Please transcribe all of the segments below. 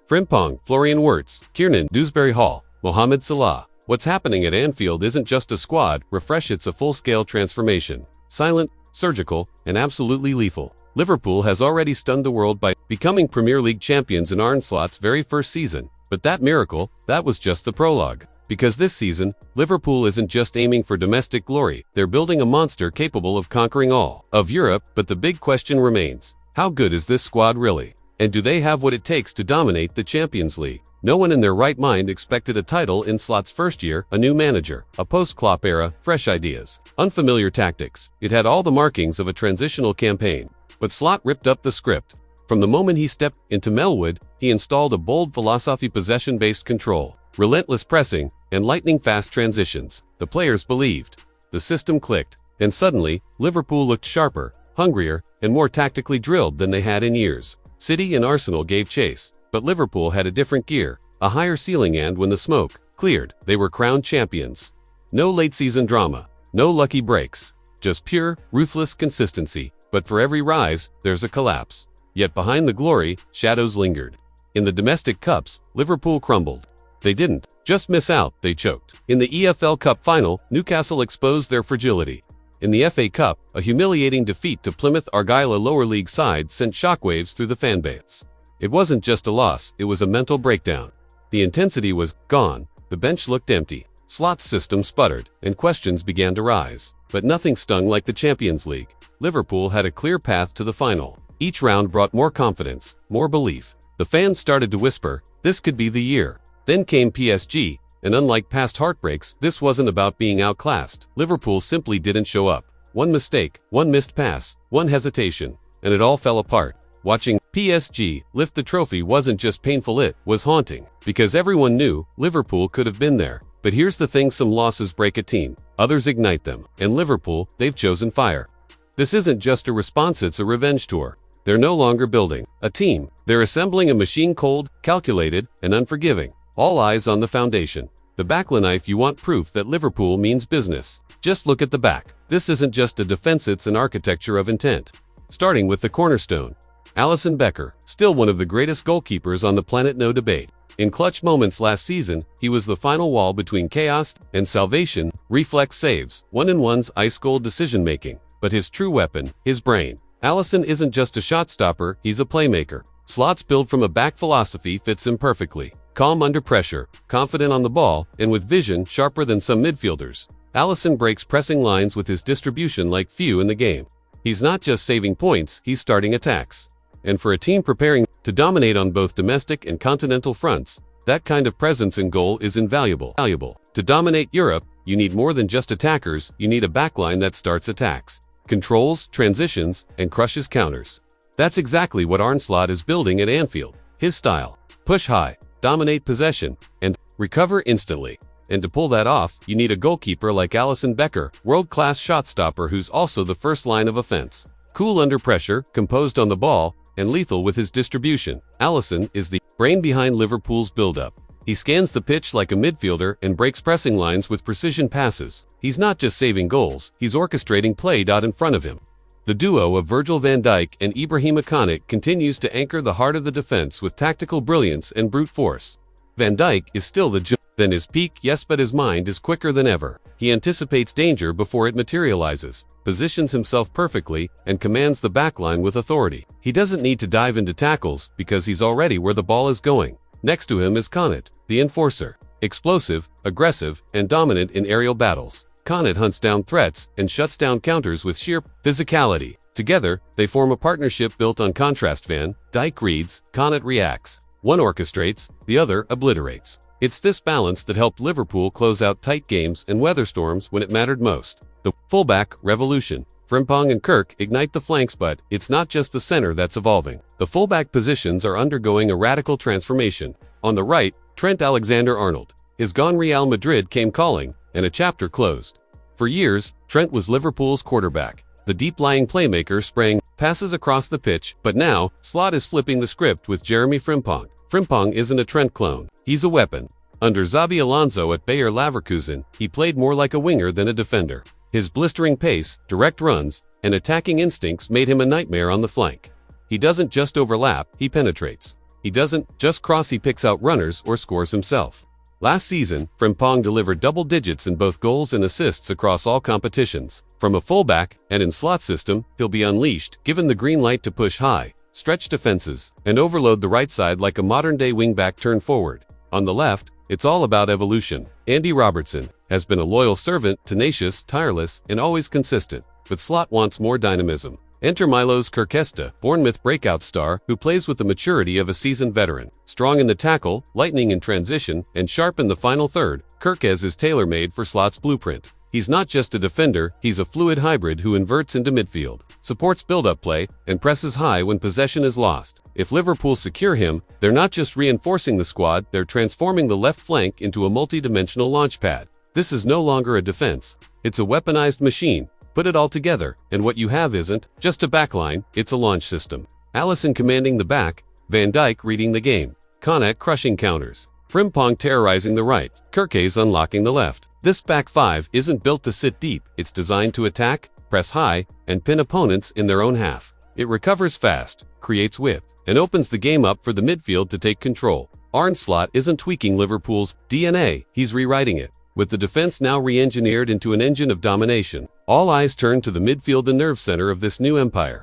Frimpong, Florian Wirtz, Kiernan, Dewsbury Hall, Mohamed Salah. What's happening at Anfield isn't just a squad refresh, it's a full-scale transformation. Silent, surgical, and absolutely lethal. Liverpool has already stunned the world by becoming Premier League champions in Arne Slot's very first season. But that miracle, that was just the prologue. Because this season, Liverpool isn't just aiming for domestic glory, they're building a monster capable of conquering all of Europe. But the big question remains, how good is this squad really? And do they have what it takes to dominate the Champions League? No one in their right mind expected a title in Slot's first year, a new manager, a post-Klopp era, fresh ideas, unfamiliar tactics. It had all the markings of a transitional campaign. But Slot ripped up the script. From the moment he stepped into Melwood, he installed a bold philosophy: possession-based control, relentless pressing, and lightning-fast transitions. The players believed. The system clicked, and suddenly, Liverpool looked sharper, hungrier, and more tactically drilled than they had in years. City and Arsenal gave chase, but Liverpool had a different gear, a higher ceiling, and when the smoke cleared, they were crowned champions. No late-season drama, no lucky breaks, just pure, ruthless consistency. But for every rise, there's a collapse. Yet behind the glory, shadows lingered. In the domestic cups, Liverpool crumbled. They didn't just miss out, they choked. In the EFL Cup final, Newcastle exposed their fragility. In the FA Cup, a humiliating defeat to Plymouth Argyle, a lower league side, sent shockwaves through the fanbase. It wasn't just a loss, it was a mental breakdown. The intensity was gone, the bench looked empty, Slot's system sputtered, and questions began to rise. But nothing stung like the Champions League. Liverpool had a clear path to the final. Each round brought more confidence, more belief. The fans started to whisper, this could be the year. Then came PSG, and unlike past heartbreaks, this wasn't about being outclassed. Liverpool simply didn't show up. One mistake, one missed pass, one hesitation, and it all fell apart. Watching PSG lift the trophy wasn't just painful, it was haunting. Because everyone knew Liverpool could have been there. But here's the thing, some losses break a team, others ignite them. And Liverpool, they've chosen fire. This isn't just a response, it's a revenge tour. They're no longer building a team. They're assembling a machine, cold, calculated, and unforgiving. All eyes on the foundation. The backline. If you want proof that Liverpool means business, just look at the back. This isn't just a defense, it's an architecture of intent. Starting with the cornerstone. Alisson Becker, still one of the greatest goalkeepers on the planet, no debate. In clutch moments last season, he was the final wall between chaos and salvation, reflex saves, one-on-ones, ice-cold decision-making. But his true weapon, his brain. Alisson isn't just a shot stopper, he's a playmaker. Slot's build from a back philosophy fits him perfectly. Calm under pressure, confident on the ball, and with vision sharper than some midfielders. Alisson breaks pressing lines with his distribution like few in the game. He's not just saving points, he's starting attacks. And for a team preparing to dominate on both domestic and continental fronts, that kind of presence in goal is invaluable. To dominate Europe, you need more than just attackers, you need a backline that starts attacks, controls, transitions, and crushes counters. That's exactly what Arne Slot is building at Anfield. His style: push high, dominate possession, and recover instantly. And to pull that off, you need a goalkeeper like Alisson Becker, world-class shot stopper who's also the first line of offense. Cool under pressure, composed on the ball, and lethal with his distribution. Alisson is the brain behind Liverpool's build-up. He scans the pitch like a midfielder and breaks pressing lines with precision passes. He's not just saving goals, he's orchestrating play in front of him. The duo of Virgil van Dijk and Ibrahima Konaté continues to anchor the heart of the defense with tactical brilliance and brute force. Van Dijk is still than his peak, yes, but his mind is quicker than ever. He anticipates danger before it materializes, positions himself perfectly, and commands the backline with authority. He doesn't need to dive into tackles because he's already where the ball is going. Next to him is Konaté, the enforcer. Explosive, aggressive, and dominant in aerial battles. Konaté hunts down threats and shuts down counters with sheer physicality. Together, they form a partnership built on contrast. Van Dijk reads, Konaté reacts. One orchestrates, the other obliterates. It's this balance that helped Liverpool close out tight games and weather storms when it mattered most. The fullback revolution. Frimpong and Kirk ignite the flanks, but it's not just the center that's evolving. The fullback positions are undergoing a radical transformation. On the right, Trent Alexander-Arnold. His gone Real Madrid came calling, and a chapter closed. For years, Trent was Liverpool's quarterback, the deep-lying playmaker spraying passes across the pitch, but now, Slot is flipping the script with Jeremie Frimpong. Frimpong isn't a Trent clone, he's a weapon. Under Xabi Alonso at Bayer Leverkusen, he played more like a winger than a defender. His blistering pace, direct runs, and attacking instincts made him a nightmare on the flank. He doesn't just overlap, he penetrates. He doesn't just cross, he picks out runners or scores himself. Last season, Frimpong delivered double digits in both goals and assists across all competitions. From a fullback and in slot system, he'll be unleashed, given the green light to push high, stretch defenses, and overload the right side like a modern-day wingback turned forward. On the left, it's all about evolution. Andy Robertson has been a loyal servant, tenacious, tireless, and always consistent. But Slot wants more dynamism. Enter Milos Kerkez, Bournemouth breakout star, who plays with the maturity of a seasoned veteran. Strong in the tackle, lightning in transition, and sharp in the final third, Kerkez is tailor-made for Slot's blueprint. He's not just a defender, he's a fluid hybrid who inverts into midfield, supports build-up play, and presses high when possession is lost. If Liverpool secure him, they're not just reinforcing the squad, they're transforming the left flank into a multi-dimensional launchpad. This is no longer a defense. It's a weaponized machine. Put it all together, and what you have isn't just a backline, it's a launch system. Alisson commanding the back, Van Dijk reading the game, Konaté crushing counters, Frimpong terrorizing the right, Kerkez unlocking the left. This back five isn't built to sit deep, it's designed to attack, press high, and pin opponents in their own half. It recovers fast, creates width, and opens the game up for the midfield to take control. Arne Slot isn't tweaking Liverpool's DNA, he's rewriting it. With the defense now re-engineered into an engine of domination, all eyes turn to the midfield, the nerve center of this new empire.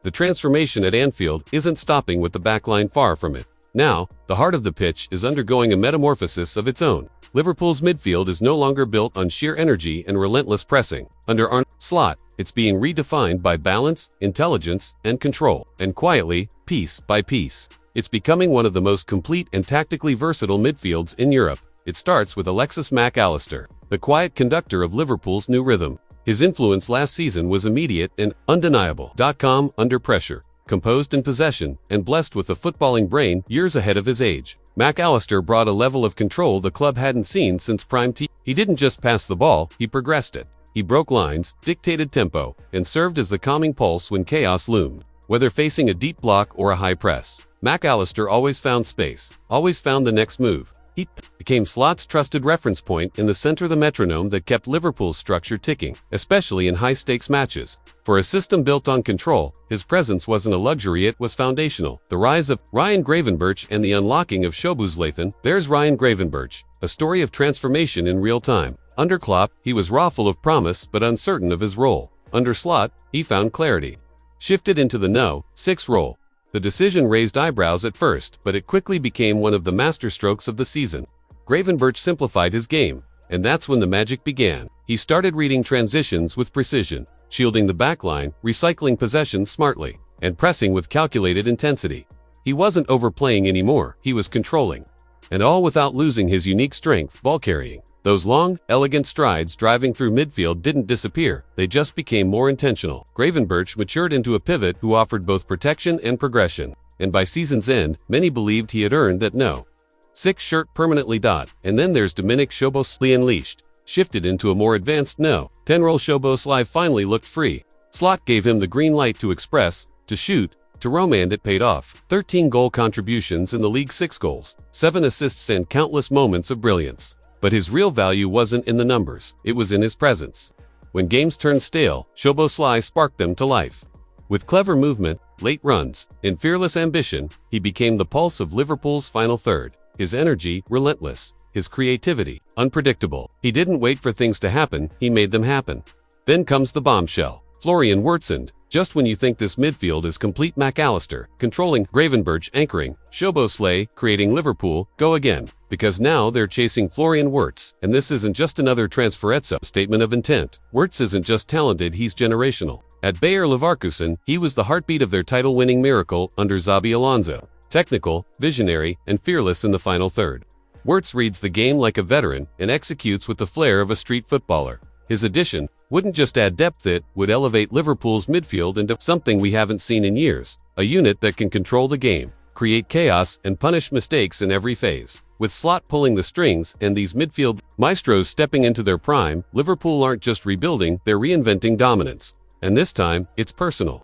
The transformation at Anfield isn't stopping with the backline, far from it. Now, the heart of the pitch is undergoing a metamorphosis of its own. Liverpool's midfield is no longer built on sheer energy and relentless pressing. Under Arne Slot, it's being redefined by balance, intelligence, and control. And quietly, piece by piece, it's becoming one of the most complete and tactically versatile midfields in Europe. It starts with Alexis Mac Allister, the quiet conductor of Liverpool's new rhythm. His influence last season was immediate and undeniable. Calm under pressure, composed in possession, and blessed with a footballing brain years ahead of his age. Mac Allister brought a level of control the club hadn't seen since prime time. He didn't just pass the ball, he progressed it. He broke lines, dictated tempo, and served as the calming pulse when chaos loomed. Whether facing a deep block or a high press, Mac Allister always found space, always found the next move. He became Slot's trusted reference point in the center of the metronome that kept Liverpool's structure ticking, especially in high-stakes matches. For a system built on control, his presence wasn't a luxury, it was foundational. The rise of Ryan Gravenberch and the unlocking of Szoboszlai. There's Ryan Gravenberch, a story of transformation in real time. Under Klopp, he was raw, full of promise but uncertain of his role. Under Slot, he found clarity. Shifted into the no-6 role. The decision raised eyebrows at first, but it quickly became one of the masterstrokes of the season. Gravenberch simplified his game, and that's when the magic began. He started reading transitions with precision, shielding the backline, recycling possession smartly, and pressing with calculated intensity. He wasn't overplaying anymore, he was controlling. And all without losing his unique strength, ball carrying. Those long, elegant strides driving through midfield didn't disappear, they just became more intentional. Gravenberch matured into a pivot who offered both protection and progression, and by season's end, many believed he had earned that no-6 shirt permanently. And then there's Dominik Szoboszlai unleashed, shifted into a more advanced no-10 role. Szoboszlai finally looked free. Slot gave him the green light to express, to shoot, to roam, and it paid off. 13 goal contributions in the league, 6 goals, 7 assists, and countless moments of brilliance. But his real value wasn't in the numbers, it was in his presence. When games turned stale, Szoboszlai sparked them to life. With clever movement, late runs, and fearless ambition, he became the pulse of Liverpool's final third. His energy, relentless. His creativity, unpredictable. He didn't wait for things to happen, he made them happen. Then comes the bombshell. Florian Wirtz. Just when you think this midfield is complete, Mac Allister, controlling, Gravenberch anchoring, Szoboszlai creating, Liverpool go again. Because now they're chasing Florian Wirtz, and this isn't just another transferetza statement of intent. Wirtz isn't just talented, he's generational. At Bayer Leverkusen, he was the heartbeat of their title-winning miracle under Xabi Alonso. Technical, visionary, and fearless in the final third. Wirtz reads the game like a veteran and executes with the flair of a street footballer. His addition wouldn't just add depth, it would elevate Liverpool's midfield into something we haven't seen in years. A unit that can control the game, create chaos, and punish mistakes in every phase. With Slot pulling the strings and these midfield maestros stepping into their prime, Liverpool aren't just rebuilding, they're reinventing dominance. And this time, it's personal.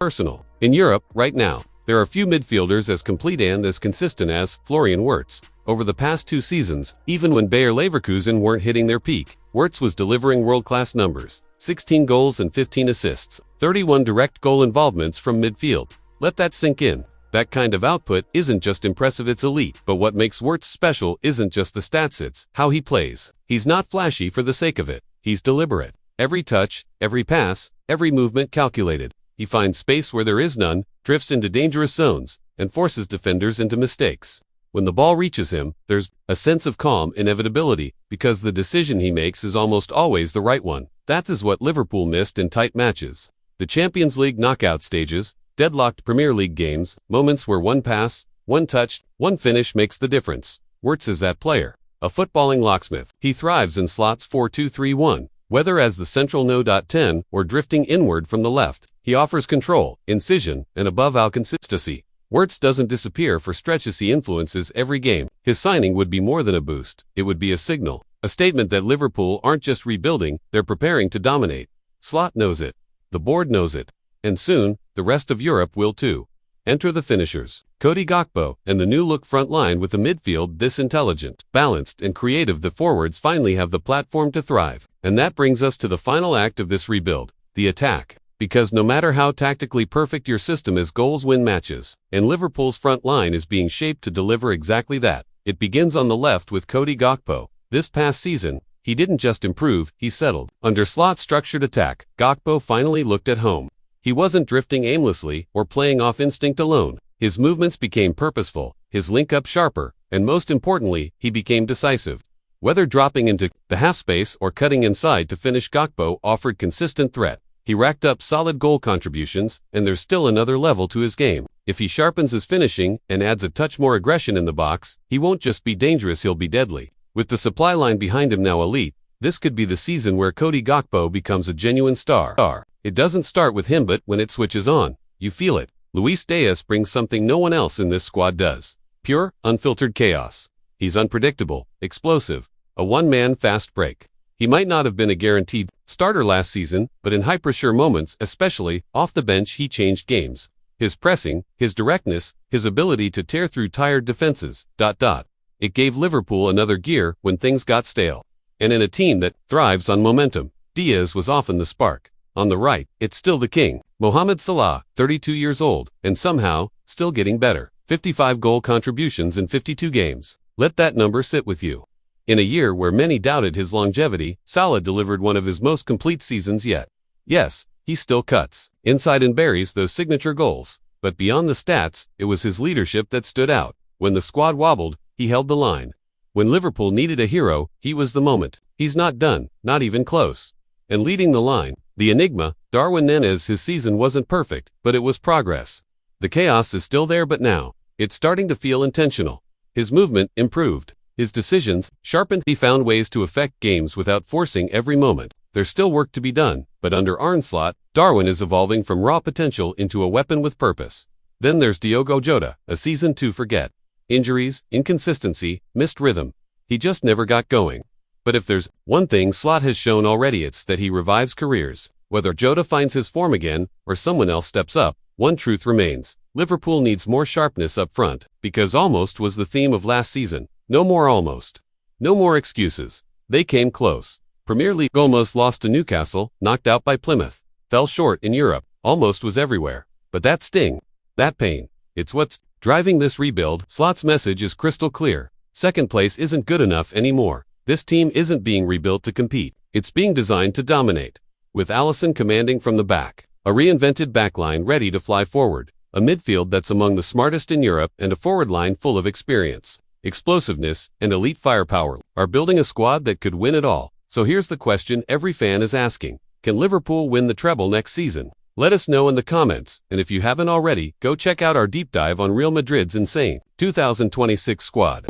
In Europe, right now, there are few midfielders as complete and as consistent as Florian Wirtz. Over the past 2 seasons, even when Bayer Leverkusen weren't hitting their peak, Wirtz was delivering world-class numbers. 16 goals and 15 assists, 31 direct goal involvements from midfield. Let that sink in. That kind of output isn't just impressive, it's elite. But what makes Wirtz special isn't just the stats, it's how he plays. He's not flashy for the sake of it. He's deliberate. Every touch, every pass, every movement calculated. He finds space where there is none, drifts into dangerous zones, and forces defenders into mistakes. When the ball reaches him, there's a sense of calm inevitability, because the decision he makes is almost always the right one. That is what Liverpool missed in tight matches. The Champions League knockout stages, deadlocked Premier League games, moments where one pass, one touch, one finish makes the difference. Wirtz is that player. A footballing locksmith. He thrives in slots 4-2-3-1, whether as the central no.10 or drifting inward from the left. He offers control, incision, and above-all consistency. Wirtz doesn't disappear for stretches, he influences every game. His signing would be more than a boost. It would be a signal. A statement that Liverpool aren't just rebuilding, they're preparing to dominate. Slot knows it. The board knows it. And soon, the rest of Europe will too. Enter the finishers. Cody Gakpo, and the new-look front line with a midfield this intelligent, balanced, and creative. The forwards finally have the platform to thrive. And that brings us to the final act of this rebuild, the attack. Because no matter how tactically perfect your system is, goals win matches. And Liverpool's front line is being shaped to deliver exactly that. It begins on the left with Cody Gakpo. This past season, he didn't just improve, he settled. Under Slot's structured attack, Gakpo finally looked at home. He wasn't drifting aimlessly or playing off instinct alone. His movements became purposeful, his link-up sharper, and most importantly, he became decisive. Whether dropping into the half space or cutting inside to finish, Gakpo offered consistent threat. He racked up solid goal contributions, and there's still another level to his game. If he sharpens his finishing and adds a touch more aggression in the box, he won't just be dangerous, he'll be deadly. With the supply line behind him now elite, this could be the season where Cody Gakpo becomes a genuine star. It doesn't start with him, but when it switches on, you feel it. Luis Díaz brings something no one else in this squad does. Pure, unfiltered chaos. He's unpredictable, explosive, a one-man fast break. He might not have been a guaranteed starter last season, but in hyper-sure moments, especially off the bench, he changed games. His pressing, his directness, his ability to tear through tired defenses, It gave Liverpool another gear when things got stale. And in a team that thrives on momentum, Díaz was often the spark. On the right, it's still the king, Mohamed Salah, 32 years old, and somehow, still getting better. 55 goal contributions in 52 games. Let that number sit with you. In a year where many doubted his longevity, Salah delivered one of his most complete seasons yet. Yes, he still cuts inside and buries those signature goals. But beyond the stats, it was his leadership that stood out. When the squad wobbled, he held the line. When Liverpool needed a hero, he was the moment. He's not done, not even close. And leading the line, the enigma, Darwin Núñez. His season wasn't perfect, but it was progress. The chaos is still there, but now, it's starting to feel intentional. His movement improved. His decisions sharpened. He found ways to affect games without forcing every moment. There's still work to be done, but under Arne Slot, Darwin is evolving from raw potential into a weapon with purpose. Then there's Diogo Jota, a season to forget. Injuries, inconsistency, missed rhythm. He just never got going. But if there's one thing Slot has shown already, it's that he revives careers. Whether Jota finds his form again, or someone else steps up, one truth remains. Liverpool needs more sharpness up front, because almost was the theme of last season. No more almost. No more excuses. They came close. Premier League almost lost to Newcastle, knocked out by Plymouth. Fell short in Europe, almost was everywhere. But that sting, that pain, it's what's driving this rebuild. Slot's message is crystal clear. Second place isn't good enough anymore. This team isn't being rebuilt to compete. It's being designed to dominate. With Alisson commanding from the back, a reinvented backline ready to fly forward, a midfield that's among the smartest in Europe, and a forward line full of experience, explosiveness, and elite firepower, are building a squad that could win it all. So here's the question every fan is asking. Can Liverpool win the treble next season? Let us know in the comments, and if you haven't already, go check out our deep dive on Real Madrid's insane 2026 squad.